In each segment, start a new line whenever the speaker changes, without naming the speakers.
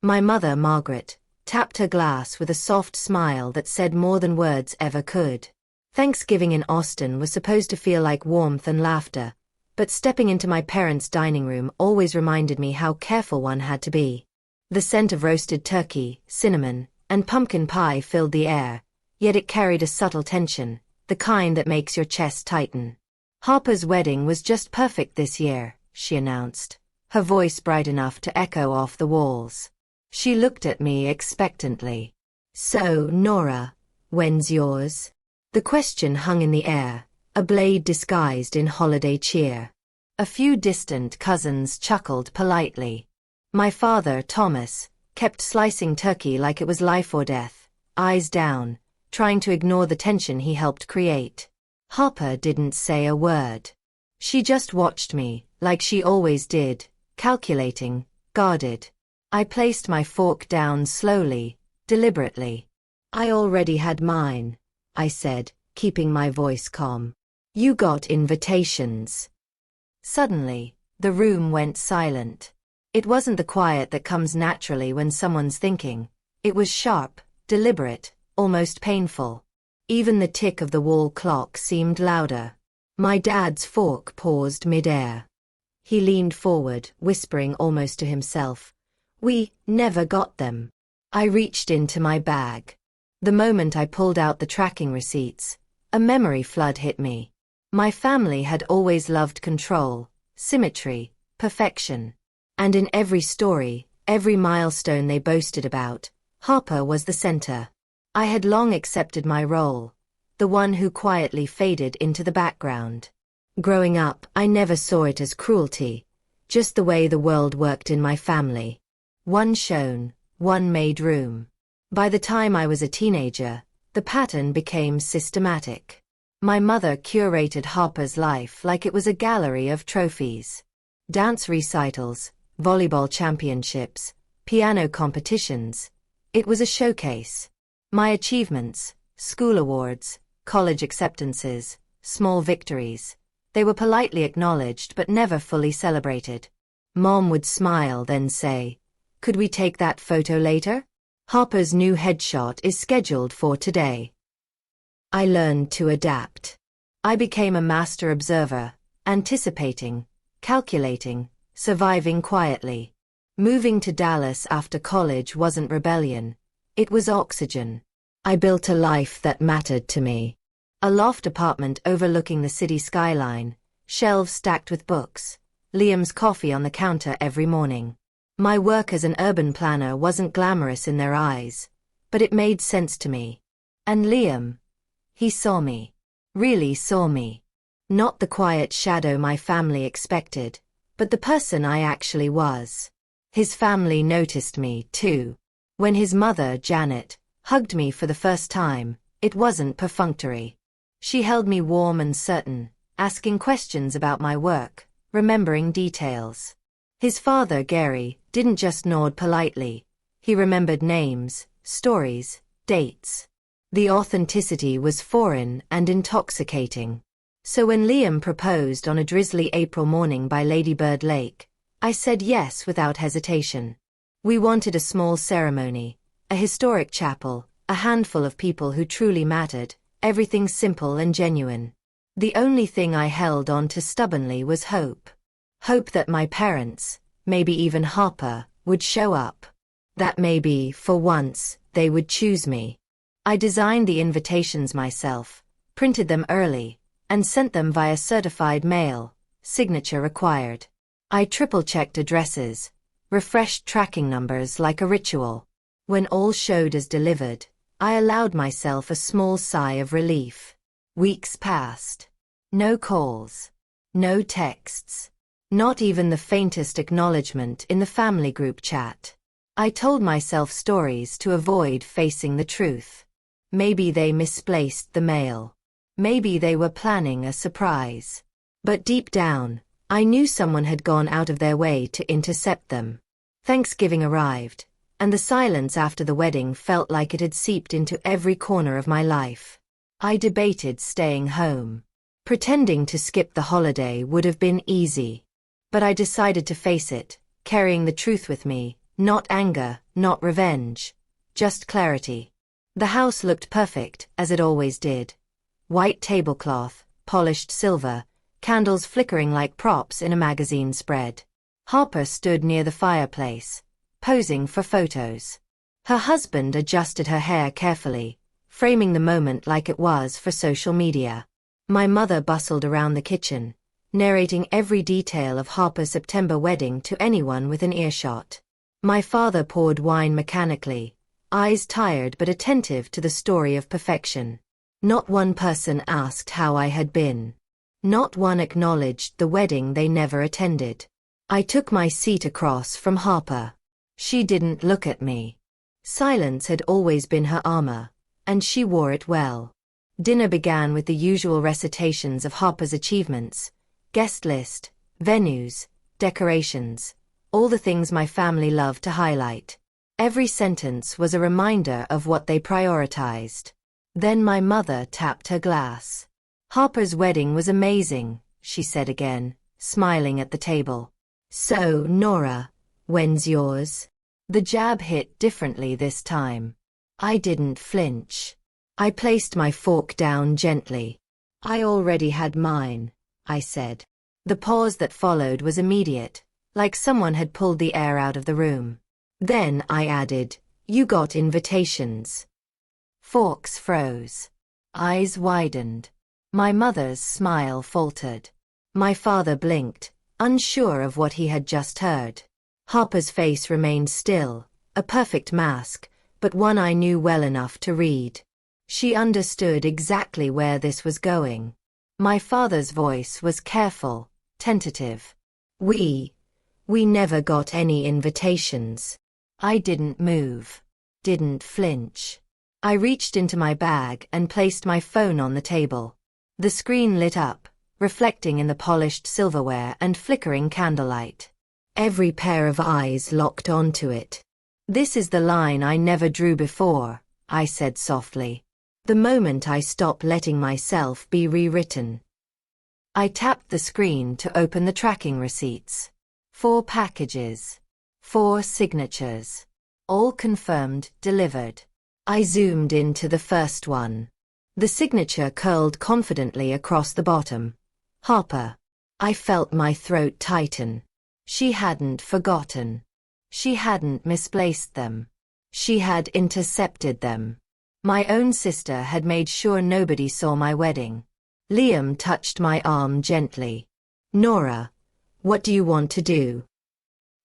My mother, Margaret, tapped her glass with a soft smile that said more than words ever could. Thanksgiving in Austin was supposed to feel like warmth and laughter, but stepping into my parents' dining room always reminded me how careful one had to be. The scent of roasted turkey, cinnamon, and pumpkin pie filled the air, yet it carried a subtle tension, the kind that makes your chest tighten. Harper's wedding was just perfect this year, she announced, her voice bright enough to echo off the walls. She looked at me expectantly. So, Nora, when's yours? The question hung in the air, a blade disguised in holiday cheer. A few distant cousins chuckled politely. My father, Thomas, kept slicing turkey like it was life or death, eyes down, trying to ignore the tension he helped create. Harper didn't say a word. She just watched me, like she always did, calculating, guarded. I placed my fork down slowly, deliberately. I already had mine, I said, keeping my voice calm. You got invitations. Suddenly, the room went silent. It wasn't the quiet that comes naturally when someone's thinking. It was sharp, deliberate, almost painful. Even the tick of the wall clock seemed louder. My dad's fork paused mid-air. He leaned forward, whispering almost to himself. We never got them. I reached into my bag. The moment I pulled out the tracking receipts, a memory flood hit me. My family had always loved control, symmetry, perfection. And in every story, every milestone they boasted about, Harper was the center. I had long accepted my role, the one who quietly faded into the background. Growing up, I never saw it as cruelty, just the way the world worked in my family. One shone, one made room. By the time I was a teenager, the pattern became systematic. My mother curated Harper's life like it was a gallery of trophies. Dance recitals, volleyball championships, piano competitions. It was a showcase. My achievements, school awards, college acceptances, small victories. They were politely acknowledged but never fully celebrated. Mom would smile, then say, "Could we take that photo later? Harper's new headshot is scheduled for today." I learned to adapt. I became a master observer, anticipating, calculating, surviving quietly. Moving to Dallas after college wasn't rebellion. It was oxygen. I built a life that mattered to me. A loft apartment overlooking the city skyline, shelves stacked with books, Liam's coffee on the counter every morning. My work as an urban planner wasn't glamorous in their eyes, but it made sense to me. And Liam, he saw me. Really saw me. Not the quiet shadow my family expected, but the person I actually was. His family noticed me, too. When his mother, Janet, hugged me for the first time, it wasn't perfunctory. She held me warm and certain, asking questions about my work, remembering details. His father, Gary, didn't just nod politely. He remembered names, stories, dates. The authenticity was foreign and intoxicating. So when Liam proposed on a drizzly April morning by Lady Bird Lake, I said yes without hesitation. We wanted a small ceremony, a historic chapel, a handful of people who truly mattered, everything simple and genuine. The only thing I held on to stubbornly was hope. Hope that my parents, maybe even Harper, would show up. That maybe, for once, they would choose me. I designed the invitations myself, printed them early, and sent them via certified mail, signature required. I triple-checked addresses, refreshed tracking numbers like a ritual. When all showed as delivered, I allowed myself a small sigh of relief. Weeks passed. No calls. No texts. Not even the faintest acknowledgement in the family group chat. I told myself stories to avoid facing the truth. Maybe they misplaced the mail. Maybe they were planning a surprise. But deep down, I knew someone had gone out of their way to intercept them. Thanksgiving arrived, and the silence after the wedding felt like it had seeped into every corner of my life. I debated staying home. Pretending to skip the holiday would have been easy. But I decided to face it, carrying the truth with me, Not anger, not revenge. Just clarity. The house looked perfect, as it always did. White tablecloth, polished silver, candles flickering like props in a magazine spread. Harper stood near the fireplace, posing for photos. Her husband adjusted her hair carefully, framing the moment like it was for social media. My mother bustled around the kitchen, narrating every detail of Harper's September wedding to anyone with an earshot. My father poured wine mechanically, eyes tired but attentive to the story of perfection. Not one person asked how I had been. Not one acknowledged the wedding they never attended. I took my seat across from Harper. She didn't look at me. Silence had always been her armor, and she wore it well. Dinner began with the usual recitations of Harper's achievements, guest list, venues, decorations, all the things my family loved to highlight. Every sentence was a reminder of what they prioritized. Then my mother tapped her glass. Harper's wedding was amazing, she said again, smiling at the table. So, Nora, when's yours? The jab hit differently this time. I didn't flinch. I placed my fork down gently. I already had mine, I said. The pause that followed was immediate, like someone had pulled the air out of the room. Then I added, you got invitations. Forks froze. Eyes widened. My mother's smile faltered. My father blinked, unsure of what he had just heard. Harper's face remained still, a perfect mask, but one I knew well enough to read. She understood exactly where this was going. My father's voice was careful, tentative. We never got any invitations. I didn't move. Didn't flinch. I reached into my bag and placed my phone on the table. The screen lit up, reflecting in the polished silverware and flickering candlelight. Every pair of eyes locked onto it. This is the line I never drew before, I said softly. The moment I stop letting myself be rewritten. I tapped the screen to open the tracking receipts. 4 packages. 4 signatures. All confirmed, delivered. I zoomed into the first one. The signature curled confidently across the bottom. Harper. I felt my throat tighten. She hadn't forgotten. She hadn't misplaced them. She had intercepted them. My own sister had made sure nobody saw my wedding. Liam touched my arm gently. Nora, what do you want to do?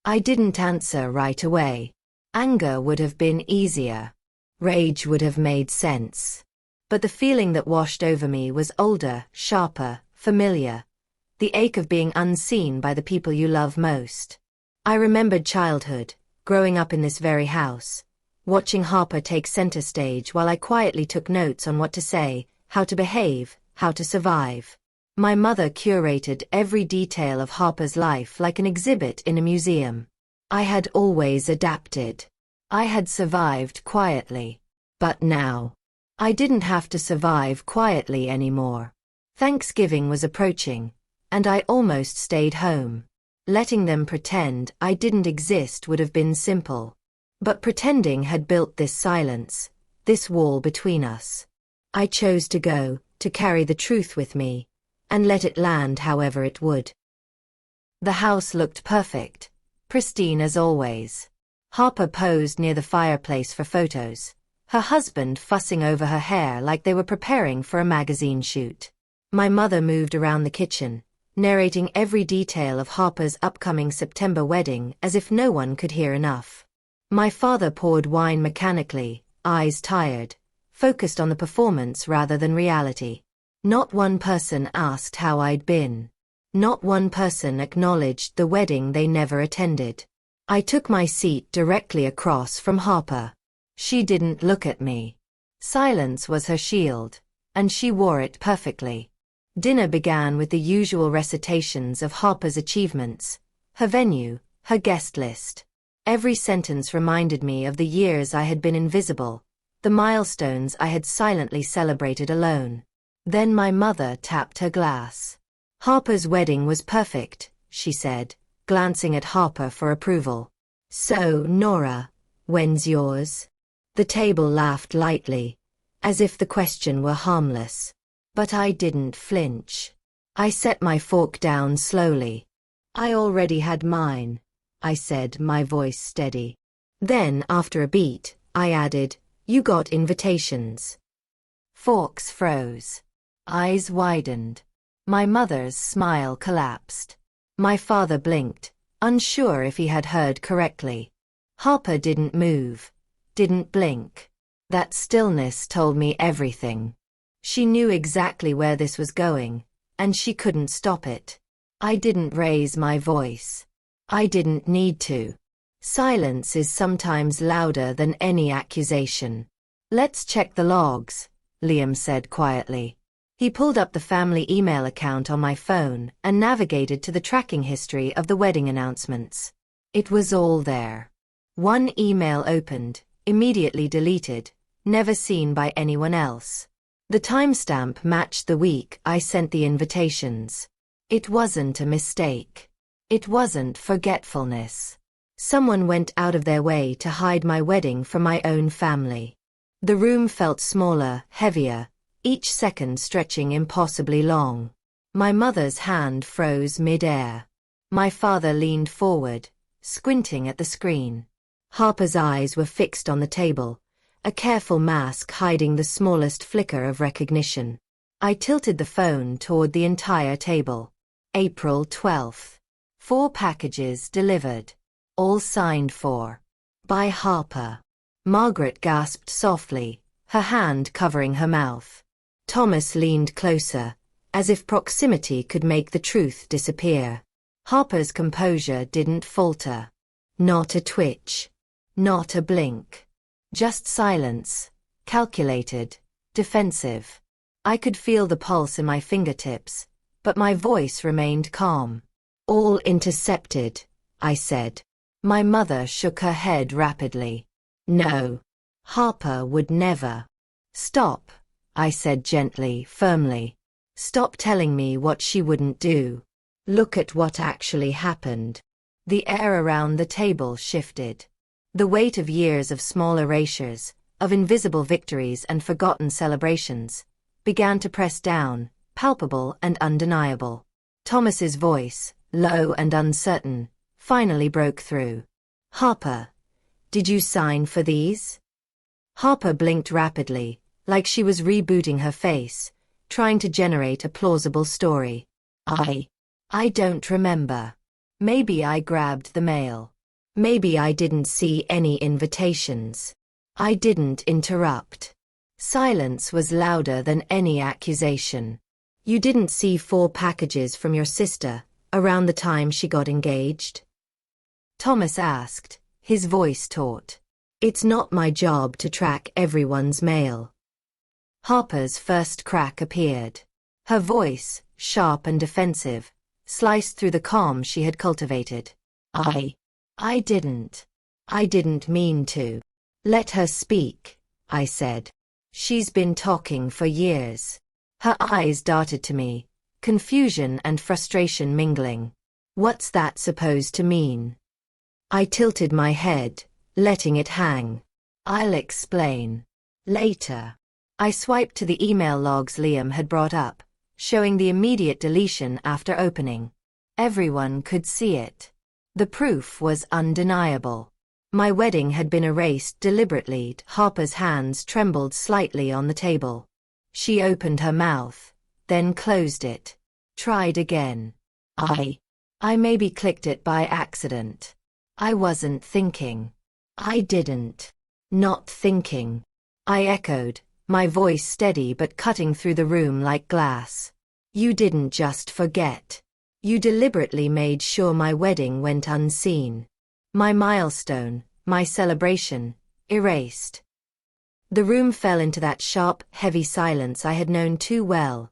I didn't answer right away. Anger would have been easier. Rage would have made sense. But the feeling that washed over me was older, sharper, familiar. The ache of being unseen by the people you love most. I remembered childhood, growing up in this very house, watching Harper take center stage while I quietly took notes on what to say, how to behave, how to survive. My mother curated every detail of Harper's life like an exhibit in a museum. I had always adapted. I had survived quietly. But now, I didn't have to survive quietly anymore. Thanksgiving was approaching, and I almost stayed home. Letting them pretend I didn't exist would have been simple. But pretending had built this silence, this wall between us. I chose to go, to carry the truth with me, and let it land however it would. The house looked perfect, pristine as always. Harper posed near the fireplace for photos, her husband fussing over her hair like they were preparing for a magazine shoot. My mother moved around the kitchen, narrating every detail of Harper's upcoming September wedding as if no one could hear enough. My father poured wine mechanically, eyes tired, focused on the performance rather than reality. Not one person asked how I'd been. Not one person acknowledged the wedding they never attended. I took my seat directly across from Harper. She didn't look at me. Silence was her shield, and she wore it perfectly. Dinner began with the usual recitations of Harper's achievements, her venue, her guest list. Every sentence reminded me of the years I had been invisible, the milestones I had silently celebrated alone. Then my mother tapped her glass. Harper's wedding was perfect, she said, glancing at Harper for approval. So, Nora, when's yours? The table laughed lightly, as if the question were harmless. But I didn't flinch. I set my fork down slowly. I already had mine, I said, my voice steady. Then, after a beat, I added, you got invitations. Forks froze. Eyes widened. My mother's smile collapsed. My father blinked, unsure if he had heard correctly. Harper didn't move, didn't blink. That stillness told me everything. She knew exactly where this was going, and she couldn't stop it. I didn't raise my voice. I didn't need to. Silence is sometimes louder than any accusation. Let's check the logs, Liam said quietly. He pulled up the family email account on my phone and navigated to the tracking history of the wedding announcements. It was all there. One email opened, immediately deleted, never seen by anyone else. The timestamp matched the week I sent the invitations. It wasn't a mistake. It wasn't forgetfulness. Someone went out of their way to hide my wedding from my own family. The room felt smaller, heavier, each second stretching impossibly long. My mother's hand froze mid-air. My father leaned forward, squinting at the screen. Harper's eyes were fixed on the table, a careful mask hiding the smallest flicker of recognition. I tilted the phone toward the entire table. April 12th. 4 packages delivered. All signed for. By Harper. Margaret gasped softly, her hand covering her mouth. Thomas leaned closer, as if proximity could make the truth disappear. Harper's composure didn't falter. Not a twitch. Not a blink. Just silence, calculated, defensive. I could feel the pulse in my fingertips, but my voice remained calm. All intercepted, I said. My mother shook her head rapidly. No. Harper would never. Stop, I said gently, firmly. Stop telling me what she wouldn't do. Look at what actually happened. The air around the table shifted. The weight of years of small erasures, of invisible victories and forgotten celebrations, began to press down, palpable and undeniable. Thomas's voice, low and uncertain, finally broke through. Harper, did you sign for these? Harper blinked rapidly, like she was rebooting her face, trying to generate a plausible story. I don't remember. Maybe I grabbed the mail. Maybe I didn't see any invitations. I didn't interrupt. Silence was louder than any accusation. You didn't see 4 packages from your sister around the time she got engaged? Thomas asked, his voice taut. It's not my job to track everyone's mail. Harper's first crack appeared. Her voice, sharp and defensive, sliced through the calm she had cultivated. I didn't mean to. Let her speak, I said. She's been talking for years. Her eyes darted to me, confusion and frustration mingling. What's that supposed to mean? I tilted my head, letting it hang. I'll explain. Later. I swiped to the email logs Liam had brought up, showing the immediate deletion after opening. Everyone could see it. The proof was undeniable. My wedding had been erased deliberately. Harper's hands trembled slightly on the table. She opened her mouth, then closed it. Tried again. I maybe clicked it by accident. I wasn't thinking. I didn't. Not thinking. I echoed, my voice steady but cutting through the room like glass. You didn't just forget. You deliberately made sure my wedding went unseen. My milestone, my celebration, erased. The room fell into that sharp, heavy silence I had known too well.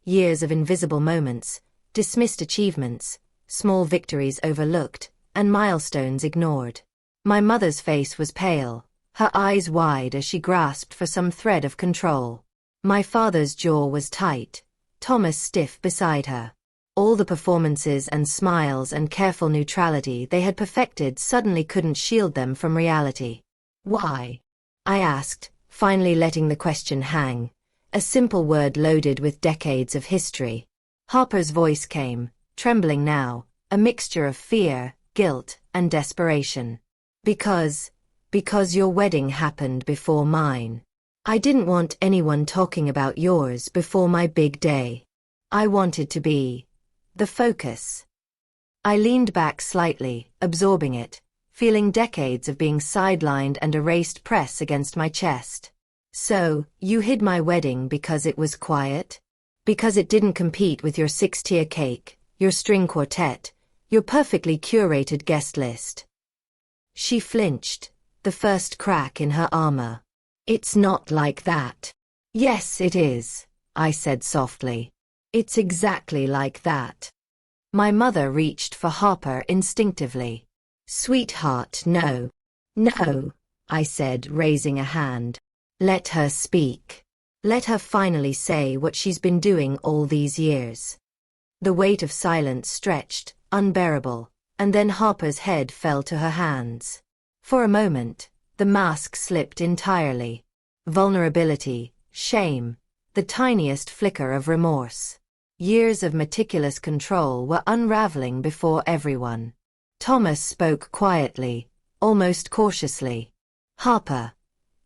Years of invisible moments, dismissed achievements, small victories overlooked, and milestones ignored. My mother's face was pale, her eyes wide as she grasped for some thread of control. My father's jaw was tight, Thomas stiff beside her. All the performances and smiles and careful neutrality they had perfected suddenly couldn't shield them from reality. Why? I asked, finally letting the question hang, a simple word loaded with decades of history. Harper's voice came, trembling now, a mixture of fear, guilt, and desperation. Because your wedding happened before mine. I didn't want anyone talking about yours before my big day. I wanted to be the focus. I leaned back slightly, absorbing it, feeling decades of being sidelined and erased press against my chest. So, you hid my wedding because it was quiet? Because it didn't compete with your 6-tier cake, your string quartet, your perfectly curated guest list? She flinched, the first crack in her armor. It's not like that. Yes, it is, I said softly. It's exactly like that. My mother reached for Harper instinctively. Sweetheart, no. No, I said, raising a hand. Let her speak. Let her finally say what she's been doing all these years. The weight of silence stretched, unbearable, and then Harper's head fell to her hands. For a moment, the mask slipped entirely. Vulnerability, shame, the tiniest flicker of remorse. Years of meticulous control were unraveling before everyone. Thomas spoke quietly, almost cautiously. Harper,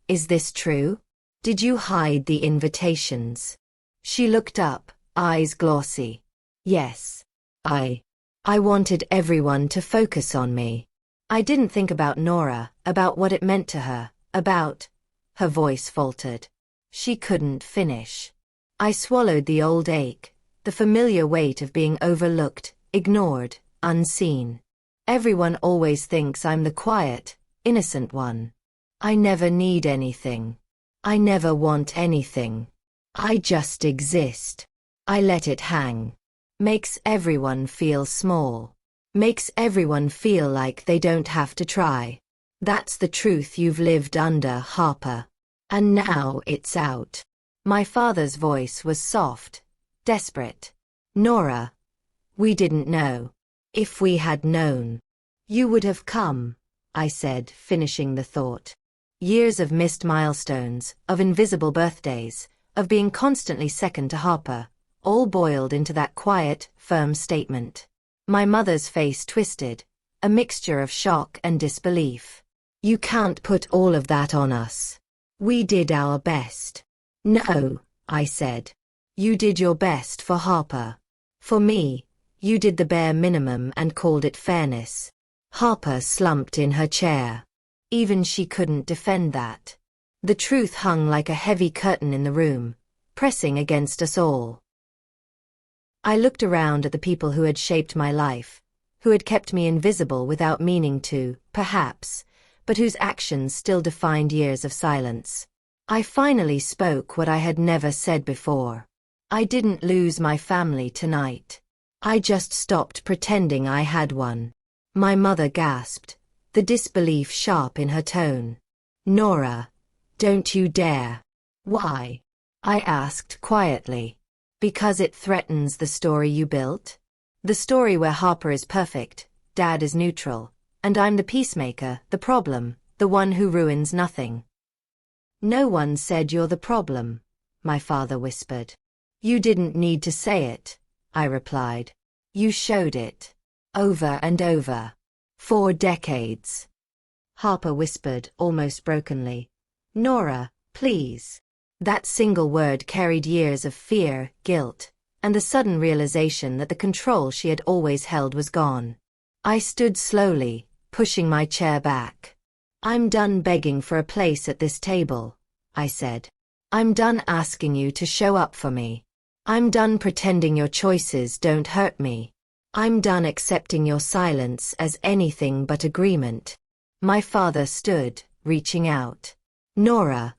is this true? Did you hide the invitations? She looked up, eyes glossy. Yes. I wanted everyone to focus on me. I didn't think about Nora, about what it meant to her, about... Her voice faltered. She couldn't finish. I swallowed the old ache, the familiar weight of being overlooked, ignored, unseen. Everyone always thinks I'm the quiet, innocent one. I never need anything. I never want anything. I just exist. I let it hang. Makes everyone feel small. Makes everyone feel like they don't have to try. That's the truth you've lived under, Harper. And now it's out. My father's voice was soft, desperate. Nora, we didn't know. If we had known, you would have come, I said, finishing the thought. Years of missed milestones, of invisible birthdays, of being constantly second to Harper, all boiled into that quiet, firm statement. My mother's face twisted, a mixture of shock and disbelief. You can't put all of that on us. We did our best. No, I said. You did your best for Harper. For me, you did the bare minimum and called it fairness. Harper slumped in her chair. Even she couldn't defend that. The truth hung like a heavy curtain in the room, pressing against us all. I looked around at the people who had shaped my life, who had kept me invisible without meaning to, perhaps, but whose actions still defined years of silence. I finally spoke what I had never said before. I didn't lose my family tonight. I just stopped pretending I had one. My mother gasped, the disbelief sharp in her tone. Nora, don't you dare. Why? I asked quietly. Because it threatens the story you built? The story where Harper is perfect, Dad is neutral, and I'm the peacemaker, the problem, the one who ruins nothing. No one said you're the problem, my father whispered. You didn't need to say it, I replied. You showed it. Over and over. 4 decades. Harper whispered, almost brokenly. Nora, please. That single word carried years of fear, guilt, and the sudden realization that the control she had always held was gone. I stood slowly, pushing my chair back. I'm done begging for a place at this table, I said. I'm done asking you to show up for me. I'm done pretending your choices don't hurt me. I'm done accepting your silence as anything but agreement. My father stood, reaching out. Nora,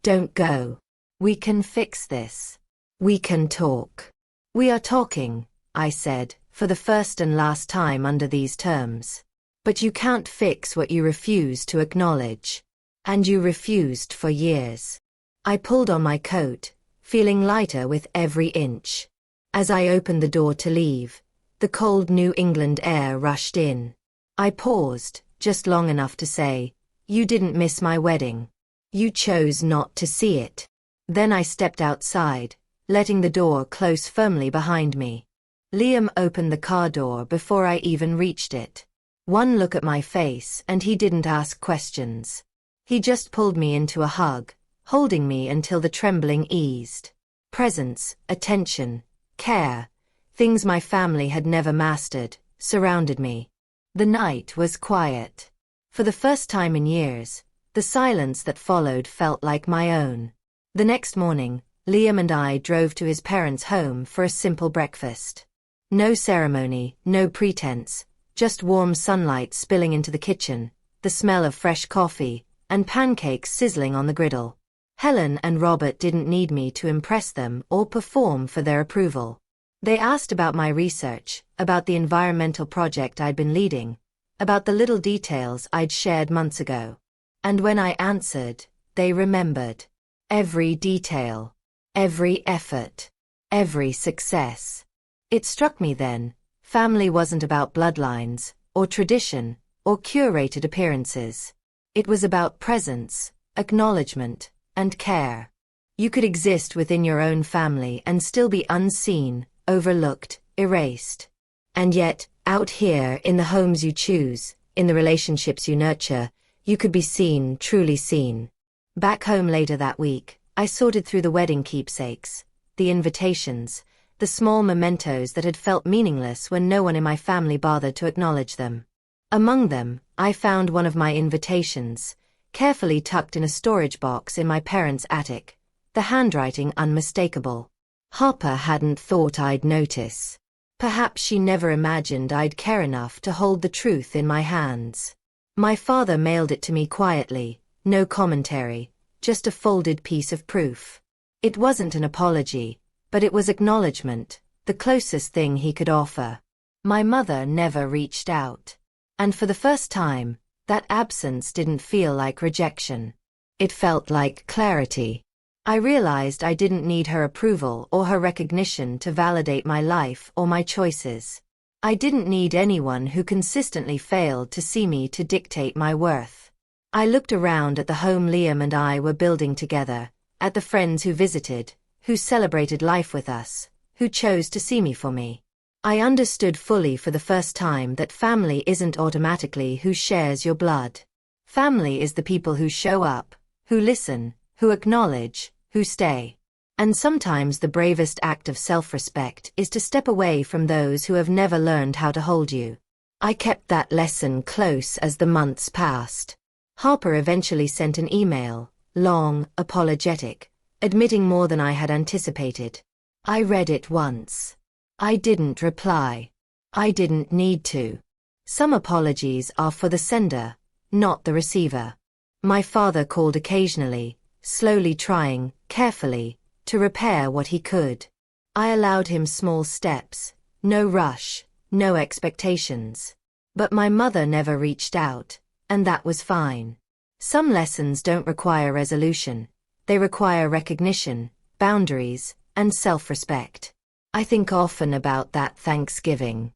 don't go. We can fix this. We can talk. We are talking, I said, for the first and last time under these terms. But you can't fix what you refuse to acknowledge. And you refused for years. I pulled on my coat, feeling lighter with every inch. As I opened the door to leave, the cold New England air rushed in. I paused, just long enough to say, "You didn't miss my wedding. You chose not to see it." Then I stepped outside, letting the door close firmly behind me. Liam opened the car door before I even reached it. One look at my face and he didn't ask questions. He just pulled me into a hug, holding me until the trembling eased. Presence, attention, care, things my family had never mastered, surrounded me. The night was quiet. For the first time in years, the silence that followed felt like my own. The next morning, Liam and I drove to his parents' home for a simple breakfast. No ceremony, no pretense, just warm sunlight spilling into the kitchen, the smell of fresh coffee, and pancakes sizzling on the griddle. Helen and Robert didn't need me to impress them or perform for their approval. They asked about my research, about the environmental project I'd been leading, about the little details I'd shared months ago. And when I answered, they remembered. Every detail, every effort, every success. It struck me then, family wasn't about bloodlines, or tradition, or curated appearances. It was about presence, acknowledgement, and care. You could exist within your own family and still be unseen, overlooked, erased. And yet, out here in the homes you choose, in the relationships you nurture, you could be seen, truly seen. Back home later that week, I sorted through the wedding keepsakes, the invitations, the small mementos that had felt meaningless when no one in my family bothered to acknowledge them. Among them, I found one of my invitations, carefully tucked in a storage box in my parents' attic, the handwriting unmistakable. Harper hadn't thought I'd notice. Perhaps she never imagined I'd care enough to hold the truth in my hands. My father mailed it to me quietly, no commentary, just a folded piece of proof. It wasn't an apology, but it was acknowledgement, the closest thing he could offer. My mother never reached out. And for the first time, that absence didn't feel like rejection. It felt like clarity. I realized I didn't need her approval or her recognition to validate my life or my choices. I didn't need anyone who consistently failed to see me to dictate my worth. I looked around at the home Liam and I were building together, at the friends who visited, who celebrated life with us, who chose to see me for me. I understood fully for the first time that family isn't automatically who shares your blood. Family is the people who show up, who listen, who acknowledge, who stay. And sometimes the bravest act of self-respect is to step away from those who have never learned how to hold you. I kept that lesson close as the months passed. Harper eventually sent an email, long, apologetic, admitting more than I had anticipated. I read it once. I didn't reply. I didn't need to. Some apologies are for the sender, not the receiver. My father called occasionally, slowly trying, carefully, to repair what he could. I allowed him small steps, no rush, no expectations. But my mother never reached out, and that was fine. Some lessons don't require resolution. They require recognition, boundaries, and self-respect. I think often about that Thanksgiving.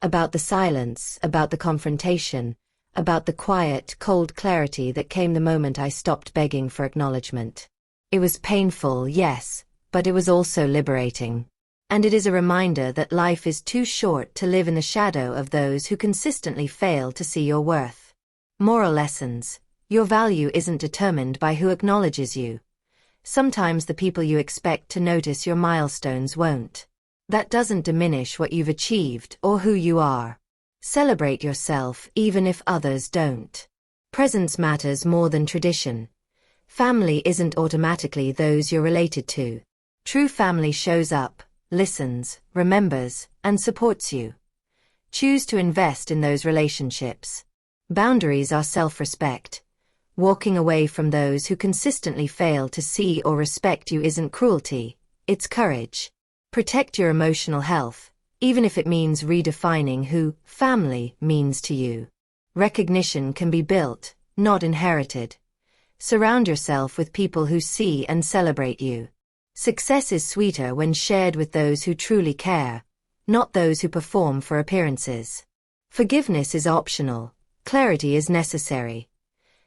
About the silence, about the confrontation, about the quiet, cold clarity that came the moment I stopped begging for acknowledgement. It was painful, yes, but it was also liberating. And it is a reminder that life is too short to live in the shadow of those who consistently fail to see your worth. Moral lessons. Your value isn't determined by who acknowledges you. Sometimes the people you expect to notice your milestones won't. That doesn't diminish what you've achieved or who you are. Celebrate yourself even if others don't. Presence matters more than tradition. Family isn't automatically those you're related to. True family shows up, listens, remembers, and supports you. Choose to invest in those relationships. Boundaries are self-respect. Walking away from those who consistently fail to see or respect you isn't cruelty, it's courage. Protect your emotional health, even if it means redefining who family means to you. Recognition can be built, not inherited. Surround yourself with people who see and celebrate you. Success is sweeter when shared with those who truly care, not those who perform for appearances. Forgiveness is optional, clarity is necessary.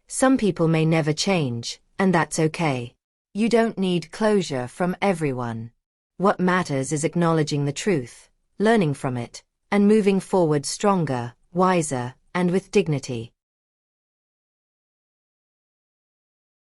Some people may never change, and that's okay. You don't need closure from everyone. What matters is acknowledging the truth, learning from it, and moving forward stronger, wiser, and with dignity.